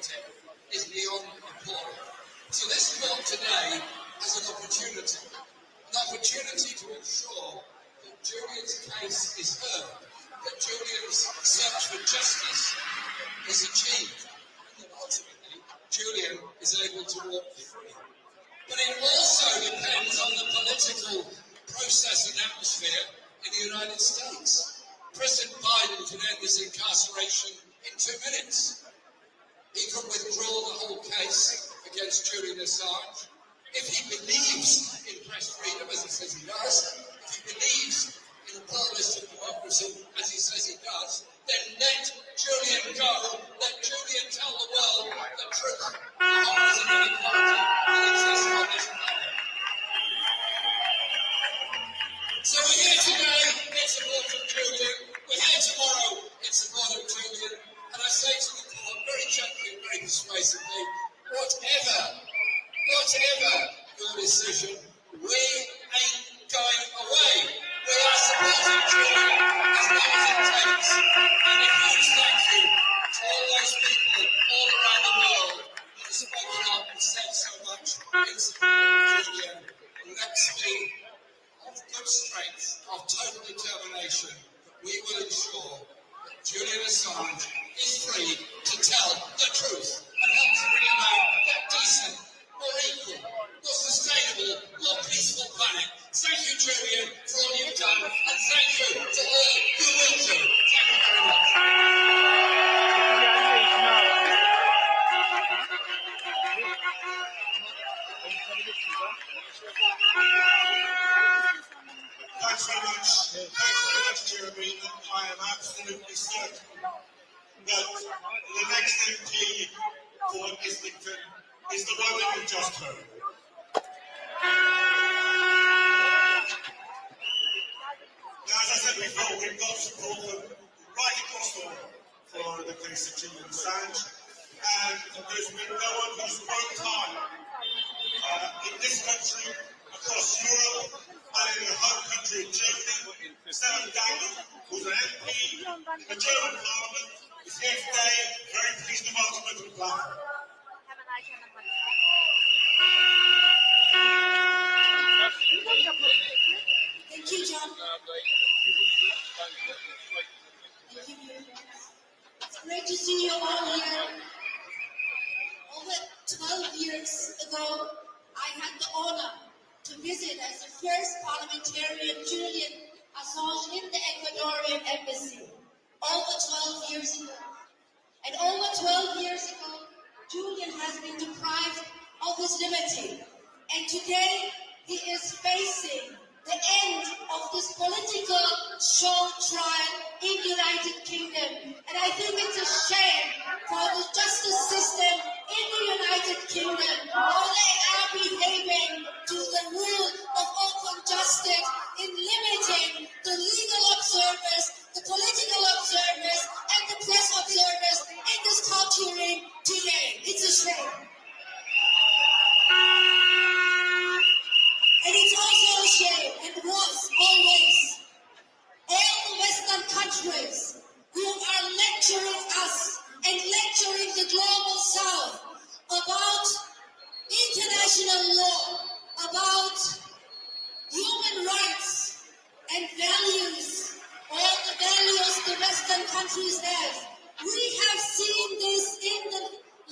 narrative is beyond appalling. So this court today has an opportunity to ensure that Julian's case is heard, that Julian's search for justice is achieved, and that ultimately Julian is able to walk free. But it also depends on the political process and atmosphere in the United States. President Biden could end this incarceration in 2 minutes. He could withdraw the whole case against Julian Assange. If he believes in press freedom, as he says he does, if he believes in a pluralistic democracy, as he says he does, then let Julian go, let Julian tell the world the truth, the horrors of inequality that exists on this planet. So we're here today in support of Julian, we're here tomorrow in support of Julian, and I say to the court very gently and very persuasively, whatever your decision, we ain't going away. We are supporting Julian as long as it takes. And a huge thank you to all those people all around the world that have spoken up and said so much in support of Julian. And let's be of good strength, of total determination, that we will ensure that Julian Assange is free to tell the truth and help to bring about a decent, more equal, more sustainable, more peaceful planet. Thank you, Julian, for all you've done, and thank you to all you will do. Thank you very much. Thanks very much, Jeremy. I am absolutely certain that the next MP for Islington is the one that you just heard. Now, as I said before, we've got support right across the world for the case of Julian Assange, and there's been no one who's worked hard in this country, across Europe, and in the home country of Germany. Sam Daniel, who's an MP in the German Parliament, is here today, very pleased to welcome him to the platform. Thank you, John. Thank you. It's great to see you all here. Over 12 years ago, I had the honor to visit as the first parliamentarian Julian Assange in the Ecuadorian embassy. Over 12 years ago. And over 12 years ago, Julian has been deprived of his liberty. And today, he is facing the end of this political show trial in the United Kingdom. And I think it's a shame for the justice system in the United Kingdom how they are behaving to the rule of open justice in limiting the legal observers, the political observers, and the press observers in this court hearing today. It's a shame. And it's also a shame, and was always, all the Western countries who are lecturing us and lecturing the global South about international law, about human rights and values, all the values the Western countries have. We have seen this in the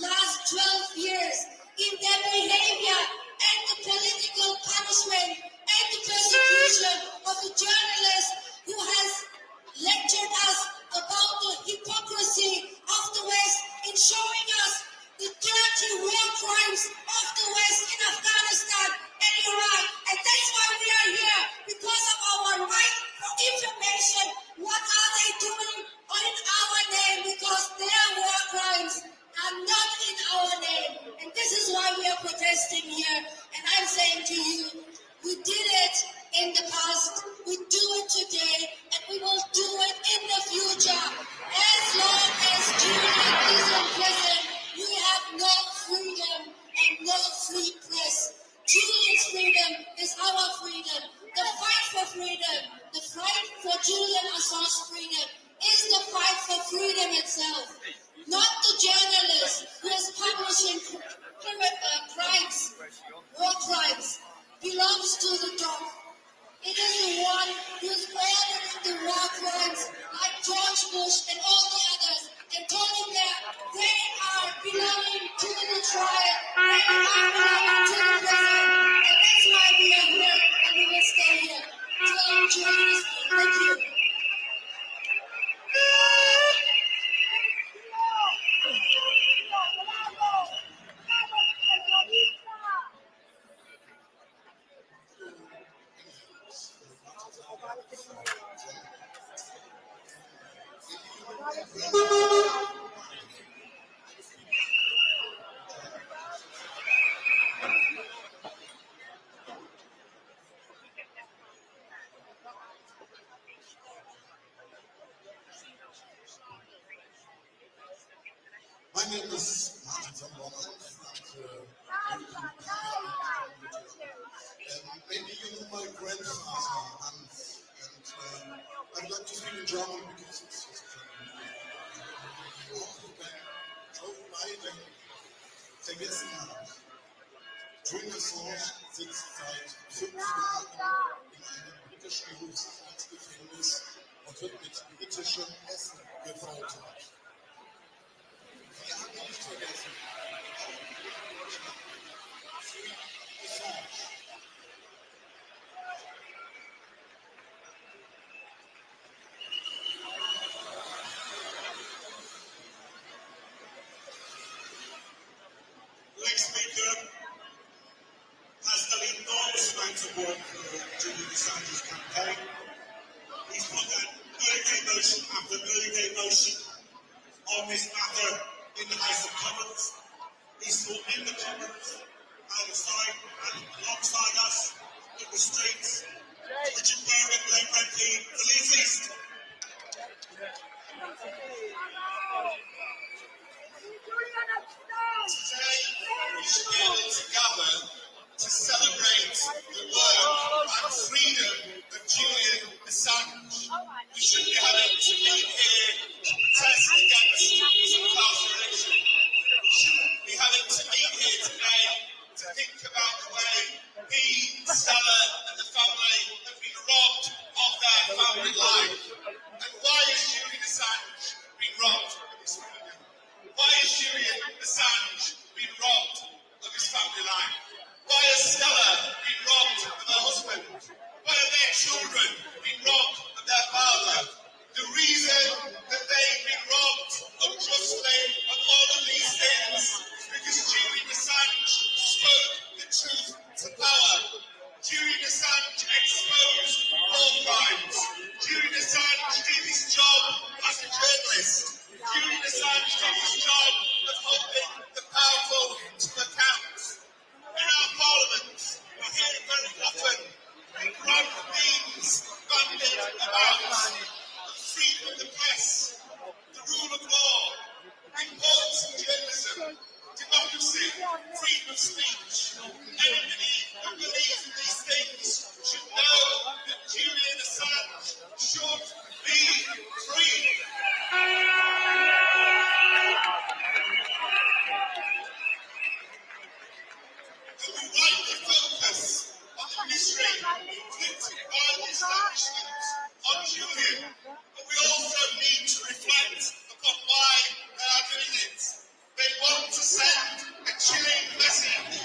last 12 years in their behavior and the political punishment and the persecution of a journalist who has lectured us about the hypocrisy of the West in showing us the dirty war crimes of the West in Afghanistan and Iraq. And that's why we are here, because of our right for information. What are they doing in our name? Because their war crimes are Russian crimes, war crimes, belongs to the top. It is the one who's ordering the war crimes, like George Bush and all the others, and told him that they are belonging to the trial, they are belonging to the prison, and that's why we are here, and we will stay here till Julian is free. Thank you. My name is Martin van Bommel from the maybe you know my grandfather, Hans, and I'd like to speak in German because it's just auch beide vergessen haben. Julian Assange sitzt seit 5 Jahren in einem britischen Hochsicherheitsgefängnis und wird mit britischem Essen gefoltert. Wir haben nicht vergessen, Assange. Next speaker has done enormous amounts of work for Julian Assange's campaign. He's put an early day motion after early day motion on this matter in the House of Commons. He's fought in the Commons, outside and alongside us in the streets. Richard Berwick, Labour MP, the Leeds East. Today, we should gather together to celebrate the work and freedom of Julian Assange. We should be having to meet here to protest against his incarceration. We shouldn't be having to meet here today to think about the way he, Stella, and the family have been robbed of their family life. And why is Julian Assange being robbed of his freedom? Why is Julian Assange being robbed of his family life? Why has Stella been robbed of her husband? Why are their children being robbed of their father? The reason that they've been robbed unjustly of all of these things is because Julian Assange spoke the truth to power. Julian Assange exposed war crimes. Julian Assange did his job as a journalist. Julian Assange did his job of holding the powerful to account. In our parliaments, we hear very often grand themes bandied about freedom of the press, the rule of law, the importance of journalism, democracy, freedom of speech. Anybody who believes in these things should know that Julian Assange should be free. And we rightly focus on the mystery inflicted by the establishment on Julian, but we also need to reflect upon why they are doing it. They want to send a chilling message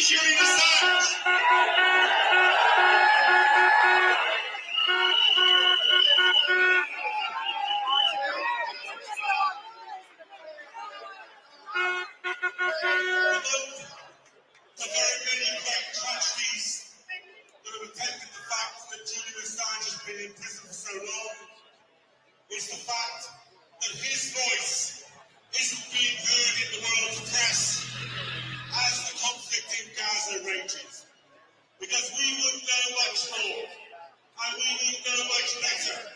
Julian Assange. The very many great tragedies that have attended the fact that Julian Assange has been in prison for so long is the fact that his voice isn't being heard in the world's press as the conflict in Gaza rages. Because we would know much more and we would know much better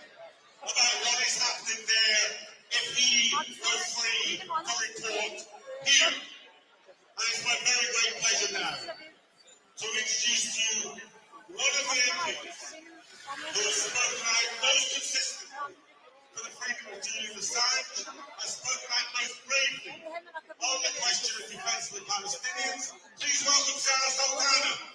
about what is happening there if he were free to report here. And it's my very great pleasure now to introduce to you one of the MPs who has spoken out most consistently for the freedom of Julian Assange, has spoken out most bravely on the question of defence of the Palestinians. Please welcome Sarah Sultana.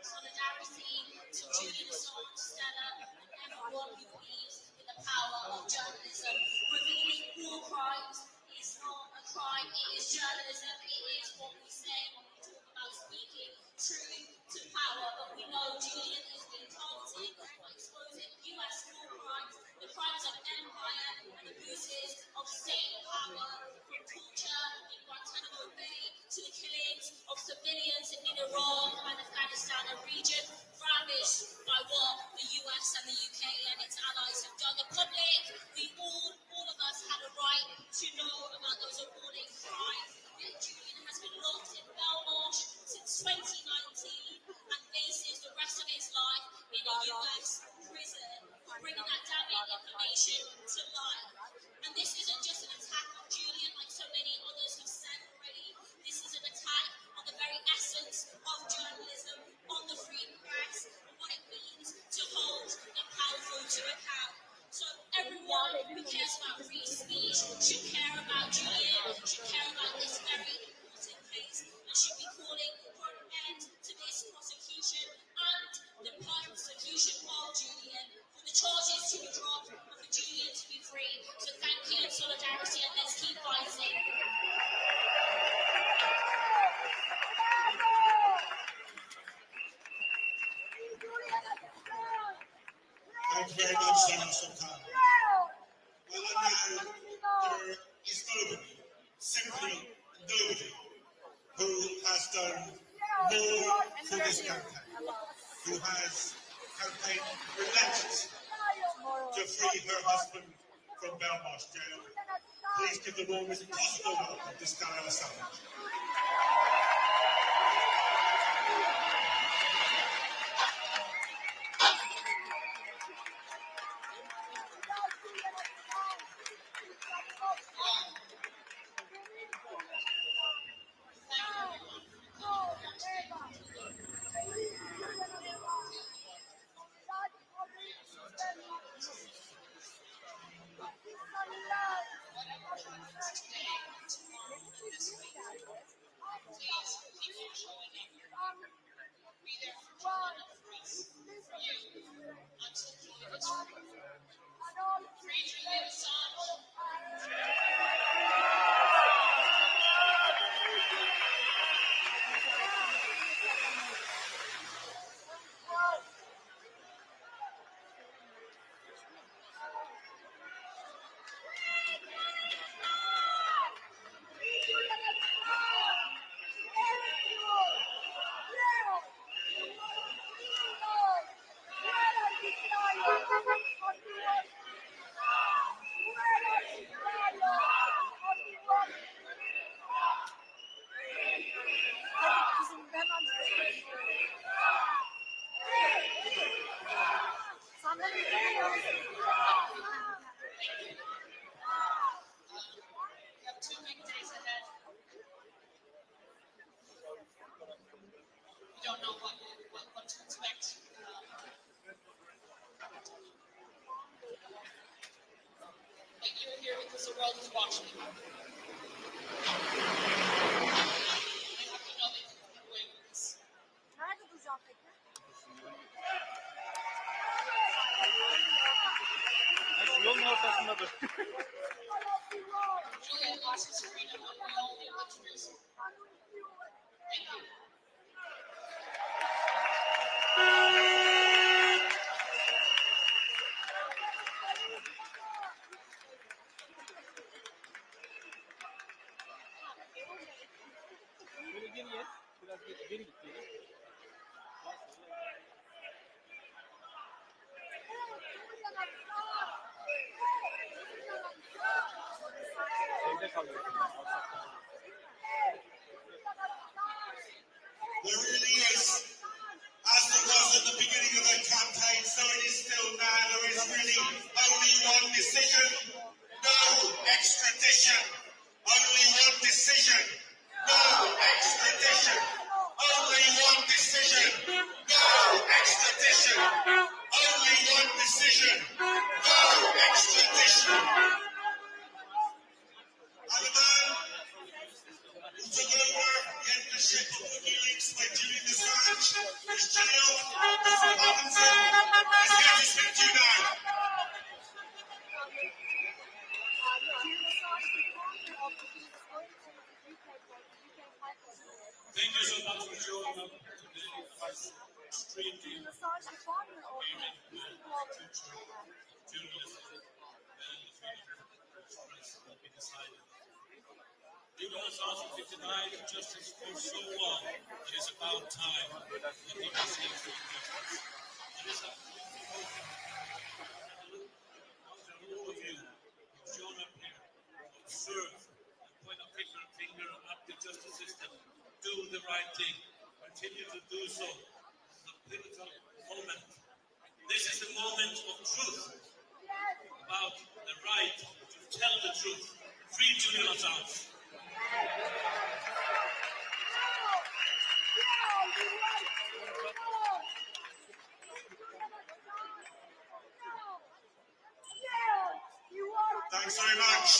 Solidarity to Julian Assange, Stella, and everyone who believes in the power of journalism. Revealing war crimes is not a crime, it is journalism. It is what we say when we talk about speaking truth to power. But we know Julian is being targeted by exposing US war crimes, the crimes of empire and abuses of state power, from torture in Guantanamo Bay to the killings of civilians in Iran and Afghanistan, a region ravaged by what the US and the UK and its allies have done. The public, all of us had a right to know about those appalling crimes. Yet Julian has been locked in Belmarsh since 2019 and faces the rest of his life in a US prison for bringing that damning information to light. And this isn't just an attack on Julian, like so many others have said already. This is an attack on the very essence of journalism, on the free press, and what it means to hold the powerful to account. So everyone who cares about free speech should care about Julian, should care about this very important case, and should be calling for an end to this prosecution and the persecution of Julian, for the charges to be dropped and for Julian to be free. So thank you in solidarity, and let's keep fighting. Thank you very much, Sarah Sultana. Well, now, there is nobody, simply nobody, who has done more for this campaign, who has campaigned relentlessly to free her husband from Belmarsh jail. Please give the warmest possible welcome to Julian Assange. Don't know what to expect. But you're here because the world is watching. You have to know that you can get away with this. ortasındadır. Julian lost his freedom, and we all need to miss him. Thank you. Böyle geriye, biraz geri git geri. Evde kalıyorsun. There really is, as there was at the beginning of the campaign, so it is still now. There is really only one decision: no extradition. Only one decision: no extradition. Only one decision: no extradition. Only one decision: no extradition. And the man who took over the editorship of Wikileaks when Julian Assange was jailed, Mr. Robinson, is here to speak to you now. Thank you so much for showing up today. It's extremely important journalism and the freedom of express will be decided. Julian Assange has been denied justice for so long. It is about time that he receives justice. It is a all of you who've shown up here, observe, and point a finger at the justice system. Do the right thing. Continue to do so. This is a pivotal moment. This is the moment of truth about the right to tell the truth. Free Julian Assange. Thanks very much.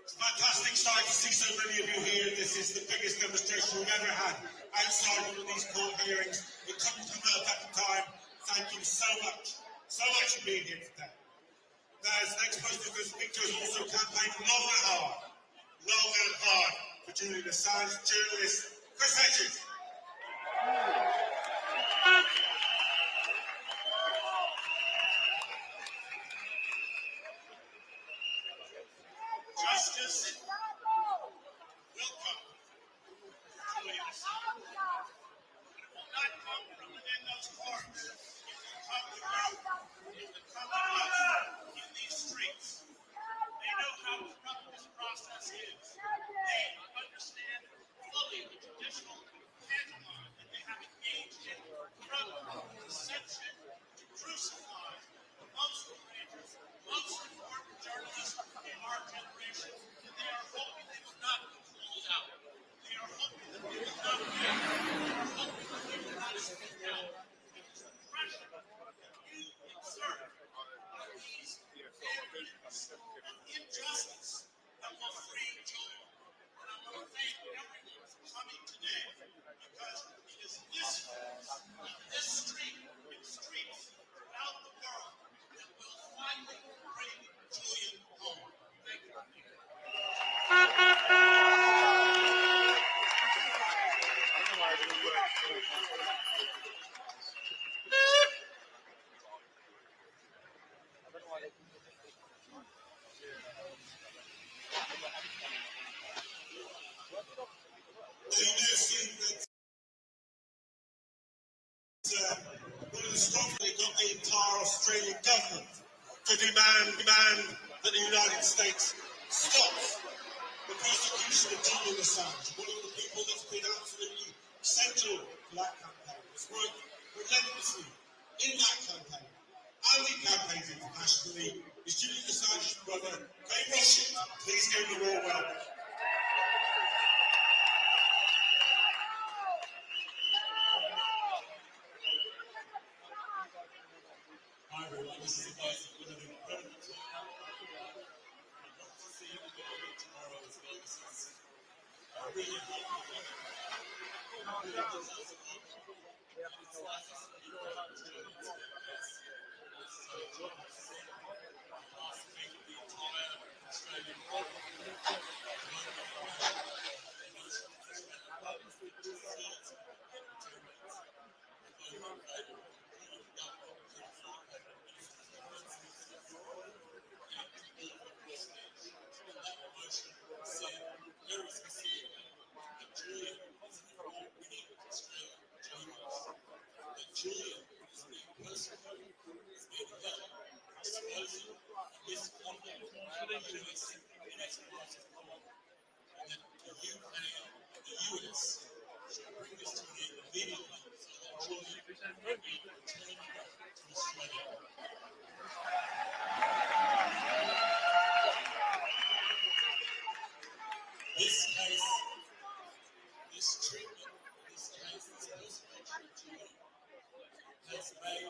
It's a fantastic sight to see so many of you here. This is the biggest demonstration we've ever had outside one of these court hearings. We couldn't come out at the time. Thank you so much for being here today. Now, as next person to speak to us also campaigned long and hard for Julian Assange, journalist Chris Hedges. Justice will come. Julian Assange. It will not come from within those courts. It will come through. It will come to us in these streets. They know how corrupt this process is. They understand fully the judicial pantomime that they have engaged in from deception to crucify the most courageous, most important journalists in our generation. And they are hoping they will not be called out. They are hoping that they will not be. They are hoping that they will not speak out. Because the pressure that you exert on these enemies of injustice that will free Julian. And I want to thank everyone for coming today, because it is this voice on this street, in streets throughout the world, that will finally bring Julian home. Thank you. They do think that one of the strongly got the entire Australian government to demand that the United States stops the prosecution of Julian Assange, one of the people that's been absolutely central to that campaign, has worked relentlessly in that campaign and in campaigns internationally, is Julian Assange's brother, Kate Rushing. Please give him a warm welcome. Hi everyone, this is the voice of an incredible team. I'd love to see you again tomorrow as well. This is a really important moment. US in expedited court, and that the UK and the US should bring this to an end immediately so that Julian can be returned to Australia. This case, this treatment, this case, this persecution of Julian has made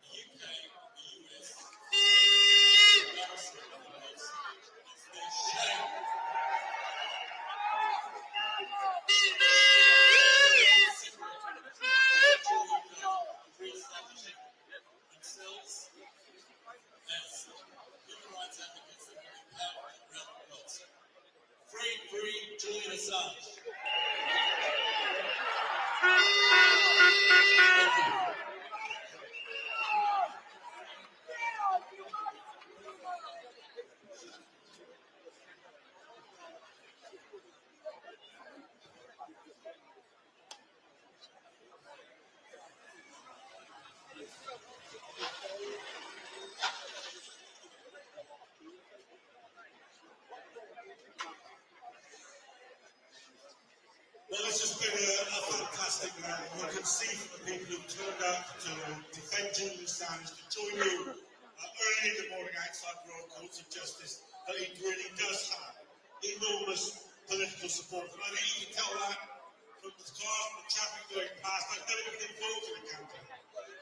the UK and the US embarrassment of the world stage. It's their shame. Re-establishing themselves as human rights advocates that will be powerful around the world. Free Julian Assange. Thank you. Well, this has been a fantastic night. You can see from the people who turned up to defend Julian Assange, to join you early in the morning outside the Royal Courts of Justice, that he really does have enormous political support. And I think you can tell that from the cars and the traffic going past. I've never been involved in a campaign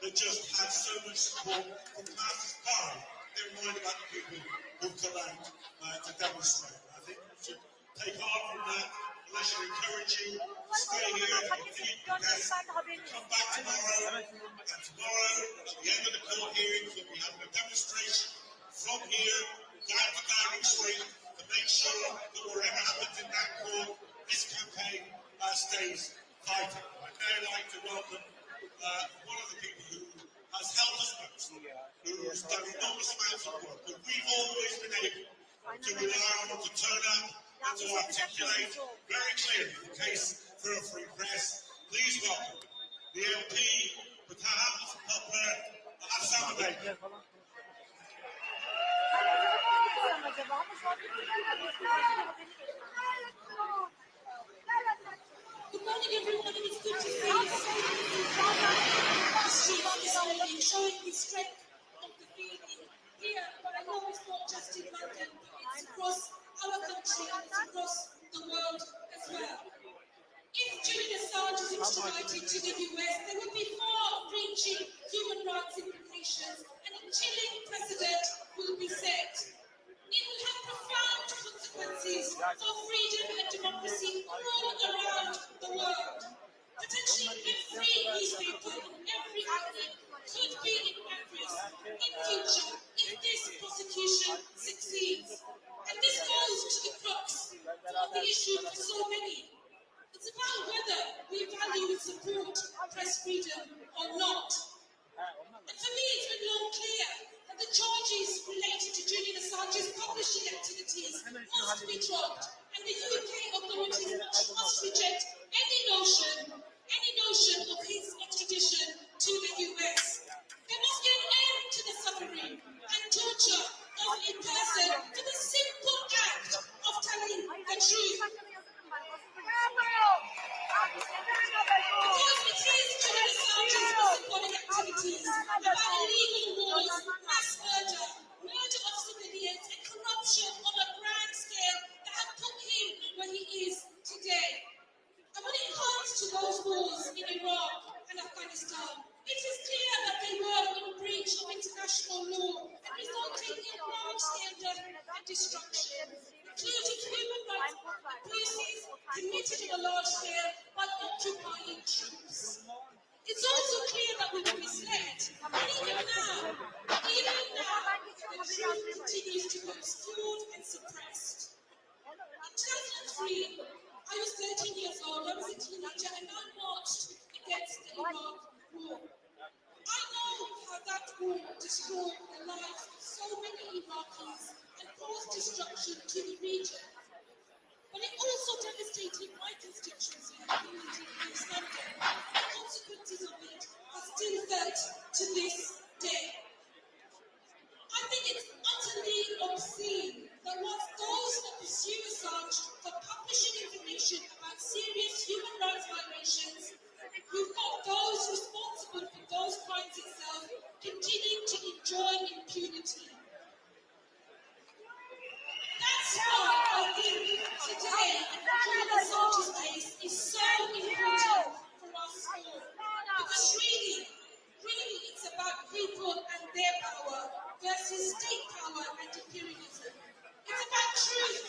that just had so much support from passers-by. Never mind about the people who've come out to demonstrate. I think we should take heart from that. I should encourage you to stay here and continue to come back tomorrow. And tomorrow, at the end of the court hearings, we'll be having a demonstration from here down to Downing Street to make sure that whatever happens in that court, this campaign stays fighting. I'd now like to welcome one of the people who has helped us most, who's done enormous amounts of work, that we've always been able to rely on, to turn up and to articulate very clearly the case for a free press. Please welcome the MP for Assamabad. Good morning, everyone. It's good to see you. Showing the strength of the feeling here, but I know it's not just in London, it's across our country and it's across the world as well. If Julian Assange is extradited to the US, there would be far-reaching human rights implications and a chilling precedent will be set. It will have profound consequences for freedom and democracy all around the world. Potentially every newspaper in every country could be in Paris in future if this prosecution succeeds. And this goes to the crux of the issue for so many. It's about whether we value and support press freedom or not. And for me, it's been long clear that the charges related to Julian Assange's publishing activities must be dropped, and the UK authorities must reject any notion of his extradition to the US. There must be an end to the suffering and torture of a person for the simple act of telling the truth. Because it is Julian Assange's whistleblowing activities about illegal wars, mass murder, murder of civilians, and corruption on a grand scale that have put him where he is today. And when it comes to those wars in Iraq and Afghanistan, it is clear that they were in breach of international law and resulting in large-scale death and destruction, including human rights abuses committed on a large scale by occupying troops. It's also clear that we were misled, and even now, the truth continues to be obscured and suppressed. In 2003, I was 13 years old, I was a teenager, and I marched against the Iraq war. I know how that war destroyed the lives of so many Iraqis and caused destruction to the region. But it also devastated my constituency and community in East London. The consequences of it are still felt to this day. I think it's utterly obscene Because really, it's about people and their power versus state power and imperialism. It's about truth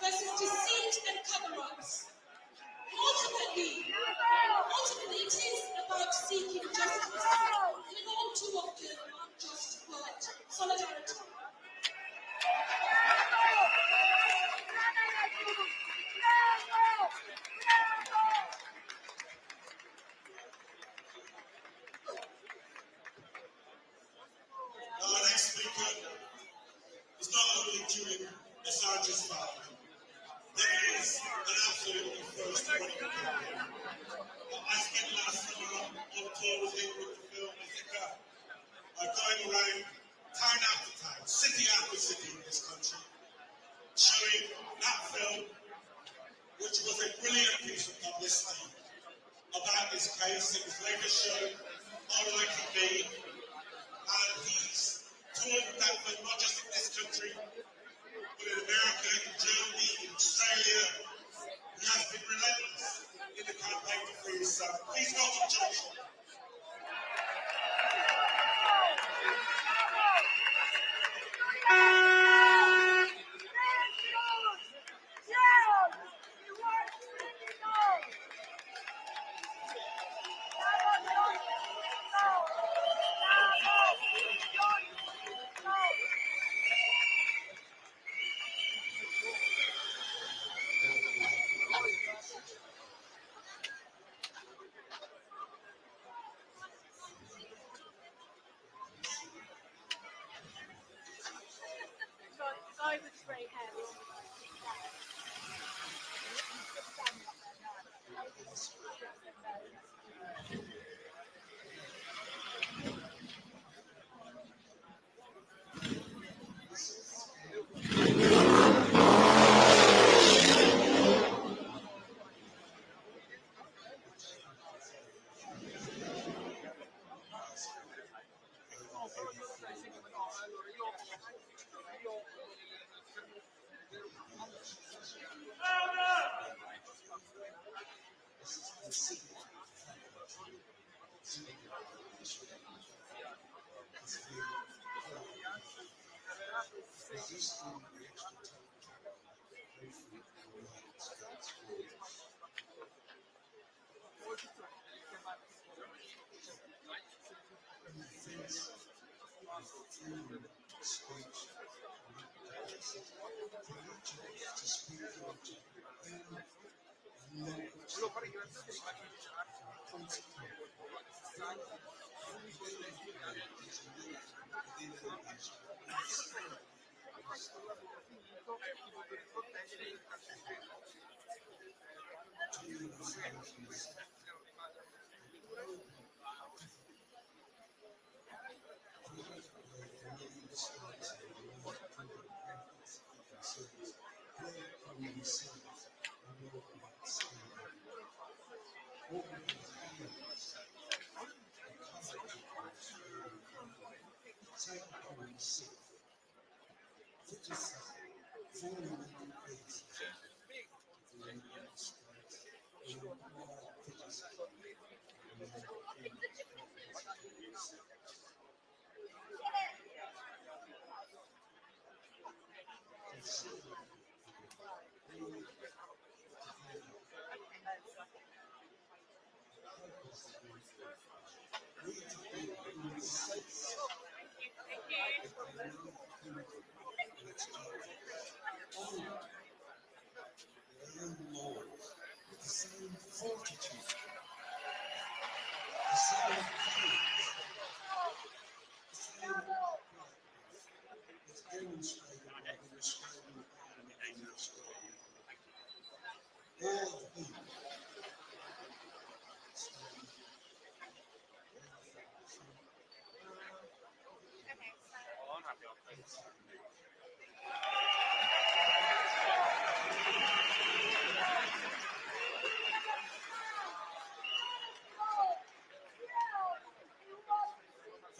versus deceit and cover-ups. Ultimately, it is about seeking justice in an all too often unjust world. Solidarity. Our next speaker is not only Julian Assange's father, but he is an absolutely first one. I spent last summer on tour with him with the film Ithaca, going around town after town, city after city in this country, showing that film, which was a brilliant piece of publicity about this case. It was later shown on ITV, and he's toured that film not just in this country, but in America, in Germany, in Australia. He has been relentless in the campaign to free his son. Please welcome Josh. Guy with grey hair.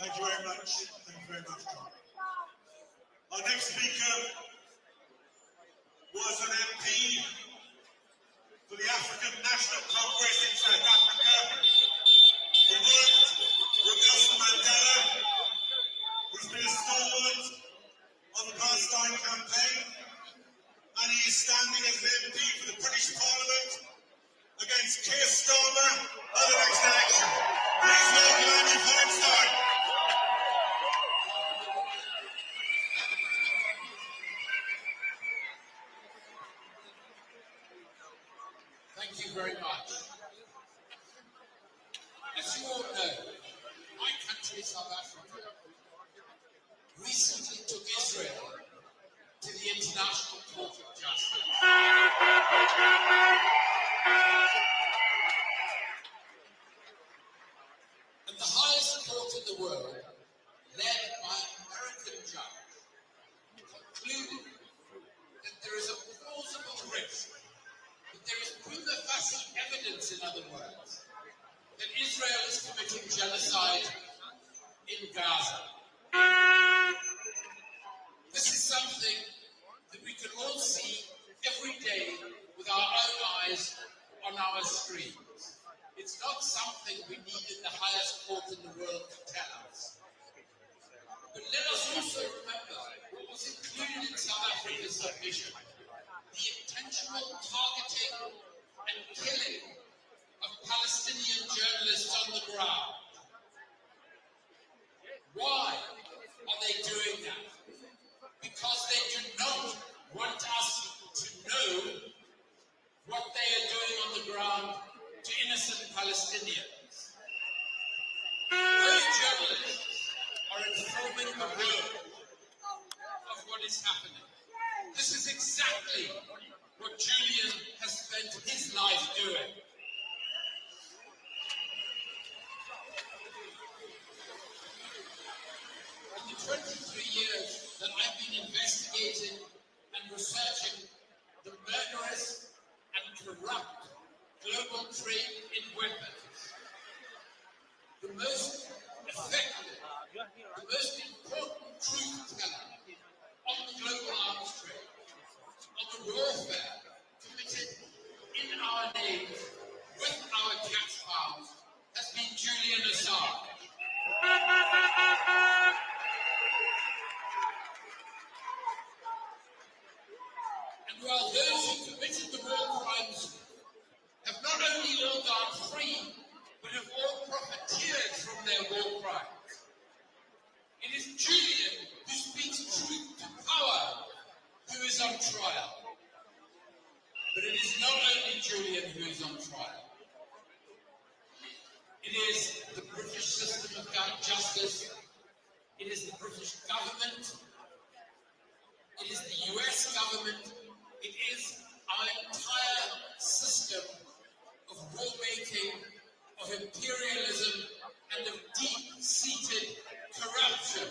Thank you very much. Thank you very much, John. Our next speaker was an MP for the African National Congress in South Africa from worked with Nelson Mandela, who's been a stalwart of the Palestine campaign, and he is standing as an MP for the British Parliament against Keir Starmer at the next election. Please welcome Andy Feinstein. Thank you very much. As you all know, my country, South Africa, recently took Israel to the International Court of Justice. And the highest court in the world, led by an American judge, concluded that there is a plausible risk, that there is prima facie evidence, in other words, that Israel is committing genocide in Gaza. This is something that we can all see every day with our own eyes on our screens. It's not something we needed the highest court in the world to tell us. But let us also remember what was included in South Africa's submission: the intentional targeting and killing of Palestinian journalists on the ground. Why are they doing that? Because they do not want us to know what they are doing on the ground to innocent Palestinians. Those journalists are informing the world of what is happening. This is exactly what Julian has spent his life doing. In the 23 years that I've been investigating and researching the murderous and corrupt global trade in weapons, the most effective, the most important truth teller on the global arms trade, on the warfare committed in our names with our tax pounds, has been Julian Assange. And while those who committed the war crimes have not only all gone free, but have all profiteered from their war crimes, it is Julian who speaks truth to power who is on trial. But it is not only Julian who is on trial. It is the British system of justice. It is the British government. It is the US government. It is our entire system of war-making, of imperialism, and of deep-seated corruption.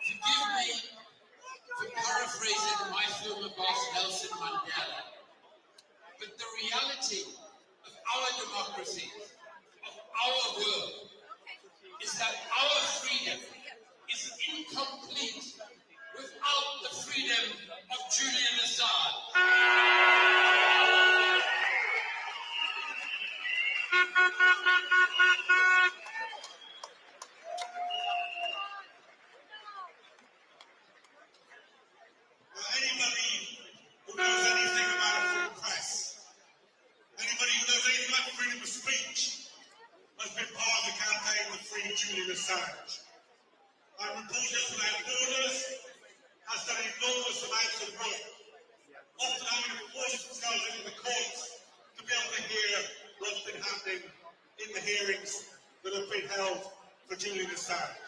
Forgive me for paraphrasing my former boss, Nelson Mandela, but the reality of our democracy, of our world, is that our freedom is incomplete without the freedom of Julian Assange. Anybody who knows anything about a free press, anybody who knows anything about freedom of speech, has been part of the campaign to free Julian Assange. And Reporters Without Borders has done enormous amounts of work, often having to force themselves into the courts to be able to hear what's been happening in the hearings that have been held for Julian Assange.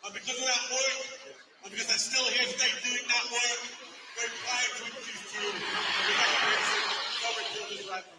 And because of that work, and because they're still here today doing that work, we're proud to introduce to you the recognition of Reporters Without Borders.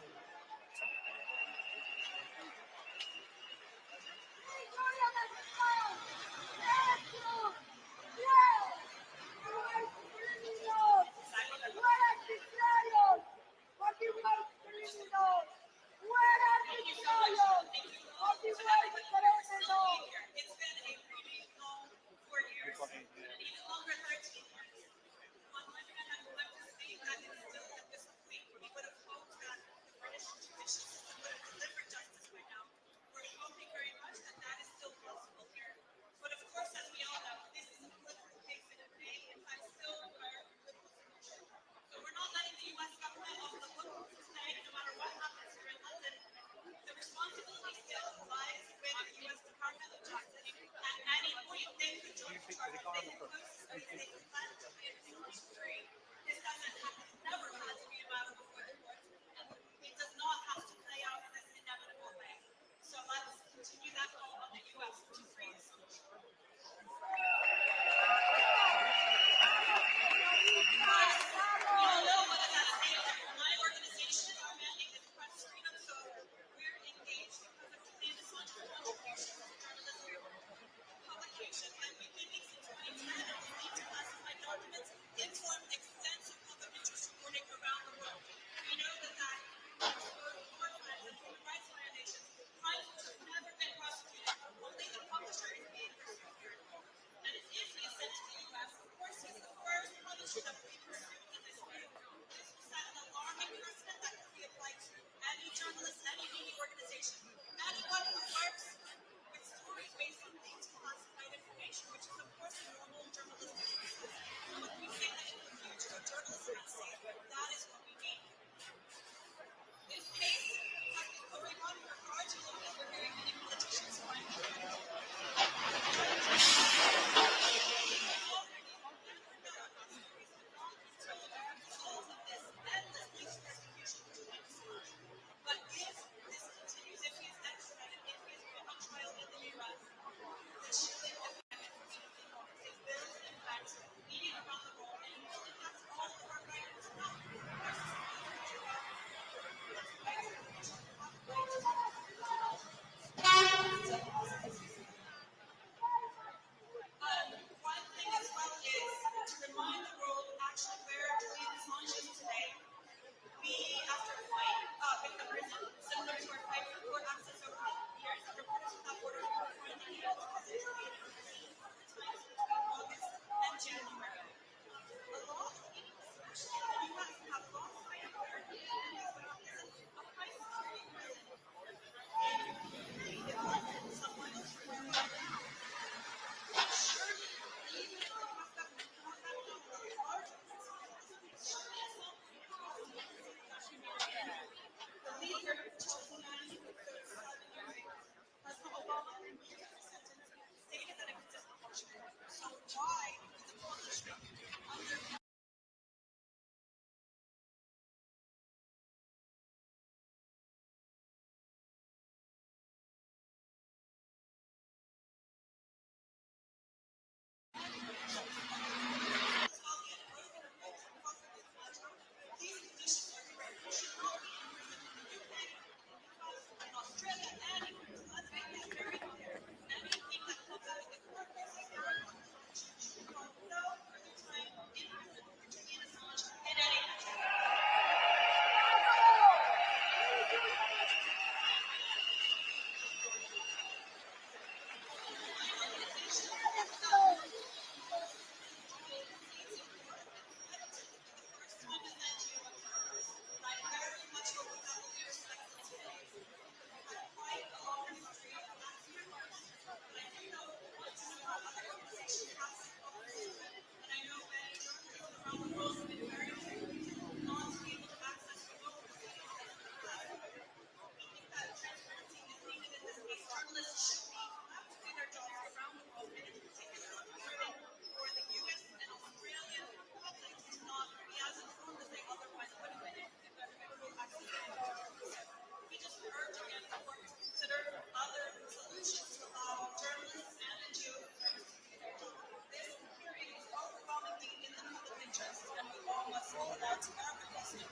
Thanks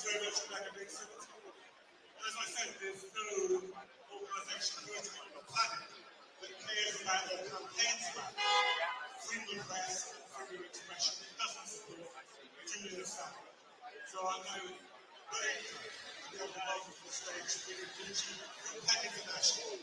very much for that, big As I said, there's no organisation working on the planet that cares about or campaigns about freedom of press, freedom of expression. It doesn't support Julian Assange. So I know very the other half of the stage to be into Pen International.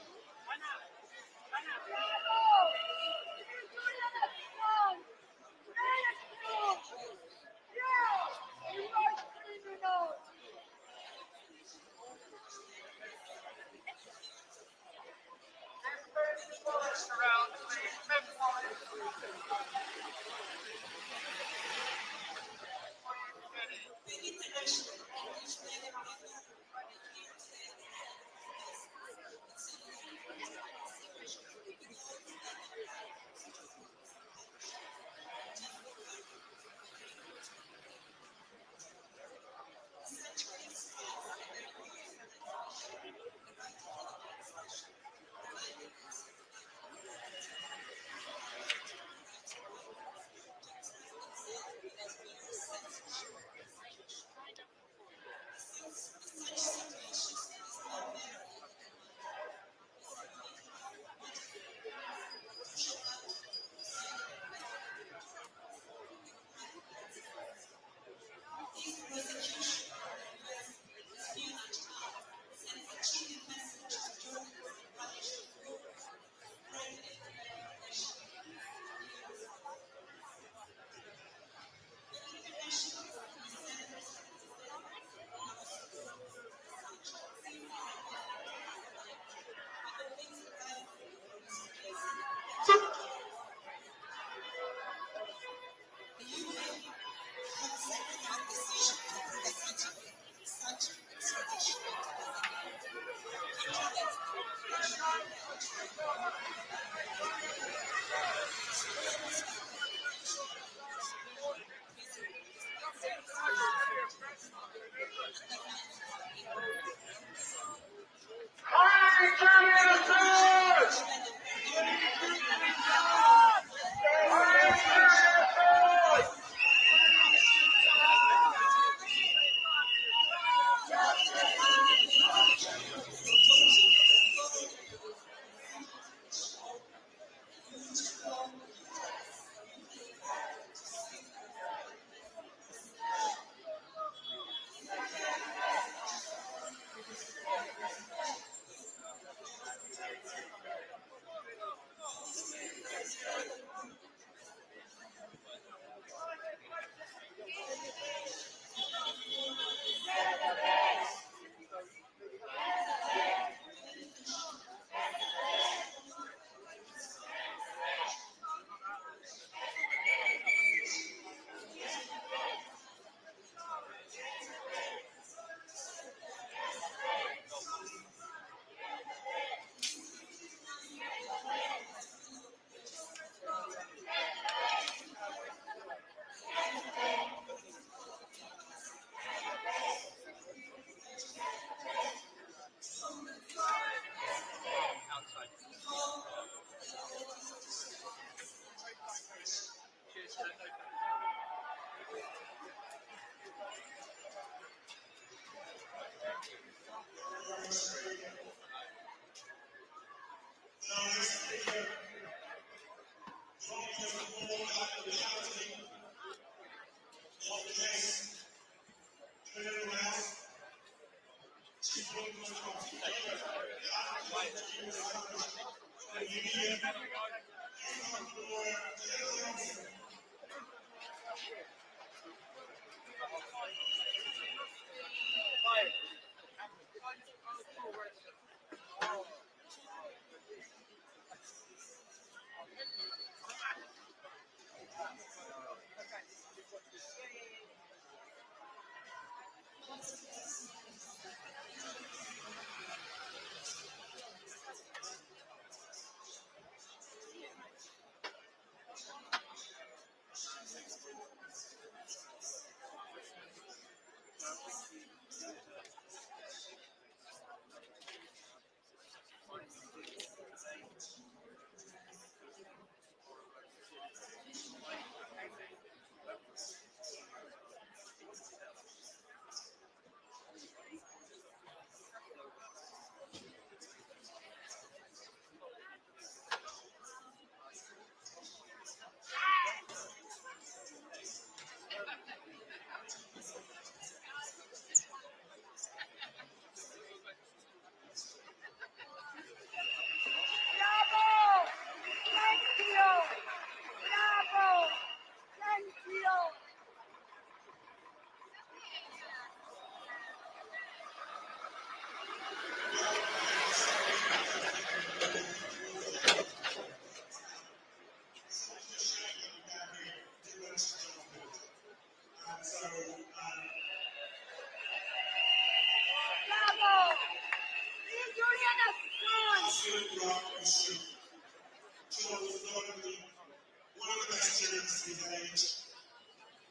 questions his age.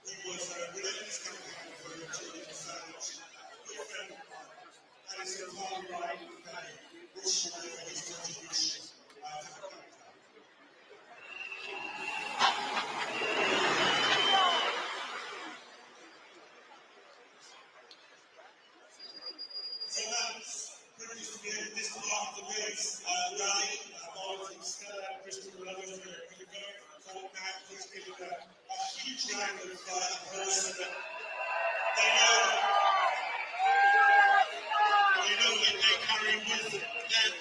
He was a relentless campaigner for Julian Assange, good friend of mine, and it's a long right today, wishing him for his contribution to the campaign. So that's pretty much the end of this part of the Willis rally. Volunteers still out, Bristol and others are going to go for the court now. Please give them a huge round of applause so that they know that they carry with them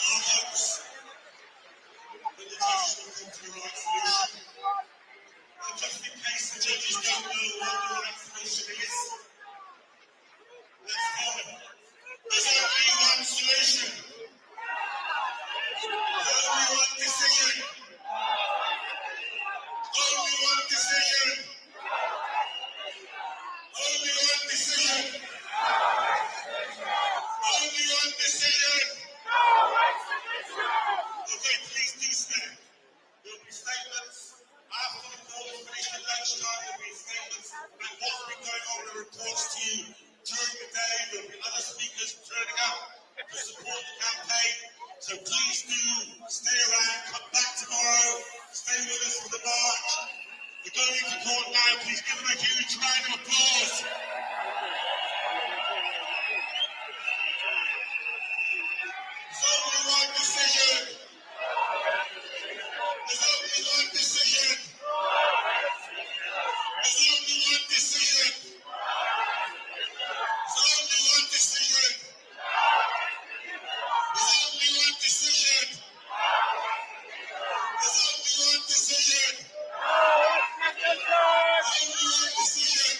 our hopes that the judges will come to the right solution. And just in case the judges don't know what the right solution is, let's call it. There's only one solution. There's only one decision. Only one decision. Only one decision. Only one decision. Okay, please do stand. There will be statements. After the call is finished at lunchtime, there will be statements. And what's been going on in reports to you during the day, there will be other speakers turning up to support the campaign. So please do stay around, come back tomorrow, stay with us for the march. We're going into court now. Please give them a huge round of applause. There's only one decision. There's only one decision. There's only one decision. There's only one decision. There's only one decision. There's only one decision. Only one decision.